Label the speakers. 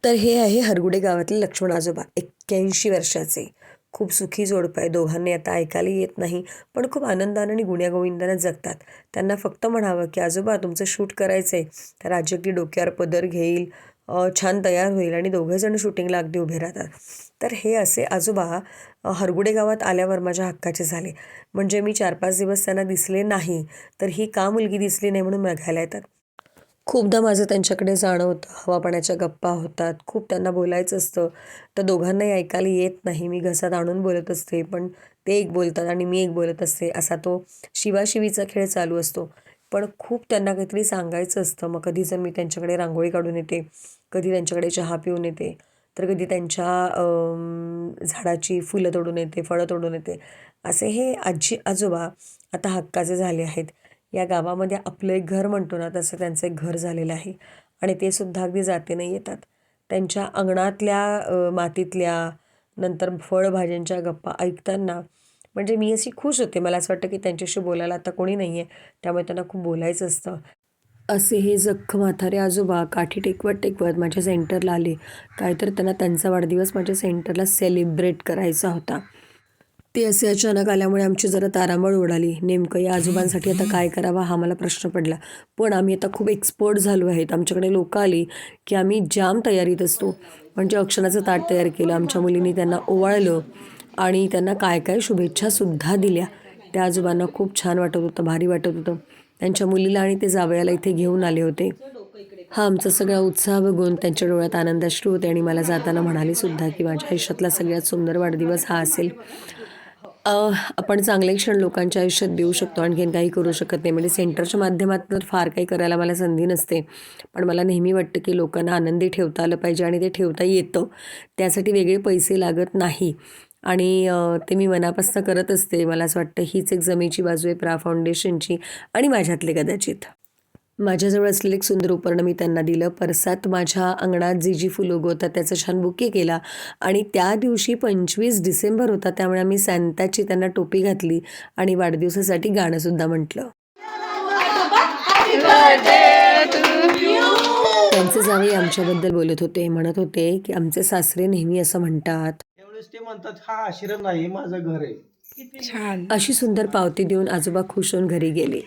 Speaker 1: तर हे आहे हरगुडे गावातले लक्ष्मण आजोबा 81 वर्षाचे. खूप सुखी जोडपं आहे. दोघांनी आता ऐकायला येत नाही, पण खूप आनंदाने आणि गुण्यागोविंदाने जगतात. त्यांना फक्त म्हणावं, की "आजोबा तुमचं शूट करायचं आहे." तर आजी अगदी डोक्यावर पदर घेईल, छान तयार होईल आणि दोघंजण शूटिंगला अगदी उभे राहतात. तर हे असे आजोबा हरगुडे गावात आल्यावर माझ्या हक्काचे झाले. म्हणजे मी 4-5 दिवस त्यांना दिसले नाही, तर ही का मुलगी दिसली नाही म्हणून बघायला येतात. खूपदा माझं त्यांच्याकडे जाणं होतं, हवा-पाण्याच्या गप्पा होतात, खूप त्यांना बोलायचं असतं. तर दोघांनाही ऐकायला येत नाही. मी घसात आणून बोलत असते, पण ते एक बोलतात आणि मी एक बोलत असते. असा तो शिवाशिवीचा खेळ चालू असतो. पण खूप त्यांना काहीतरी सांगायचं असतं. मग कधी जर मी त्यांच्याकडे रांगोळी काढून येते, कधी त्यांच्याकडे चहा पिऊन येते, तर कधी त्यांच्या झाडाची फुलं तोडून येते, फळं तोडून येते. असे हे आजी-आजोबा आता हक्काचे झाले आहेत. या गावामध्ये आपलं एक घर म्हणतो ना, तसं त्यांचं एक घर झालेलं आहे आणि ते सुद्धा अगदी जातीनं येतात. त्यांच्या अंगणातल्या मातीतल्या, नंतर फळभाज्यांच्या गप्पा ऐकताना म्हणजे मी अशी खुश होते. मला असं वाटतं, की त्यांच्याशी बोलायला आता कोणी नाही आहे, त्यामुळे त्यांना खूप बोलायचं असतं. असे हे जख्ख म्हातारे आजोबा काठी टेकवत-टेकवत माझ्या सेंटरला आले. काय तर त्यांना त्यांचा वाढदिवस माझ्या सेंटरला सेलिब्रेट करायचा होता. ते असे अचानक आल्यामुळे आमची जरा तारांबळ उडाली. नेमकं या आजोबांसाठी आता काय करावा हा मला प्रश्न पडला. पण आम्ही आता खूप एक्सपर्ट झालो आहेत. आमच्याकडे लोकं आली, की आम्ही जाम तयारीत असतो. म्हणजे औक्षणाचं ताट तयार केलं. आमच्या मुलींनी त्यांना ओवाळलं आणि त्यांना काय-काय शुभेच्छासुद्धा दिल्या. त्या आजोबांना खूप छान वाटत होतं, भारी वाटत होतं. त्यांच्या मुलीला आणि ते जावयाला इथे घेऊन आले होते. हा आमचा सगळा उत्साह बघून त्यांच्या डोळ्यात आनंदाश्रू होते आणि मला जाताना म्हणाले सुद्धा, की माझ्या आयुष्यातला सगळ्यात सुंदर वाढदिवस हा असेल. अ, आपण चांगले क्षण लोकांच्या आयुष्यात देऊ शकतो, आणखीन काही करू शकत नाही. म्हणजे सेंटरच्या माध्यमातून फार काही करायला मला संधी नसते. पण मला नेहमी वाटतं, की लोकांना आनंदी ठेवता आलं पाहिजे आणि ते ठेवता येतं. त्यासाठी वेगळे पैसे लागत नाही आणि ते मी मनापासून करत असते. मला असं वाटतं हीच एक जमेची बाजू आहे प्रा फाउंडेशनची आणि माझ्यातले कदाचित. माझ्याजवळ असलेलं एक सुंदर उपकरण मी त्यांना दिलं. परसात माझ्या अंगणात जी फुलं उगवतात त्याचा छान बुके केला आणि त्या दिवशी 25 डिसेंबर होता त्यामुळे आम्ही सांताची त्यांना टोपी घातली आणि वाढदिवसासाठी गाणंसुद्धा म्हटलं. त्यांचे जावई आमच्याबद्दल बोलत होते. म्हणत होते, की आमचे सासरे नेहमी असं म्हणतात.
Speaker 2: त्यावेळेस ते म्हणतात, "हा आश्रम नाही, माझं घर आहे." किती
Speaker 1: अशी सुंदर पावती देऊन आजोबा खुश होऊन घरी गेले.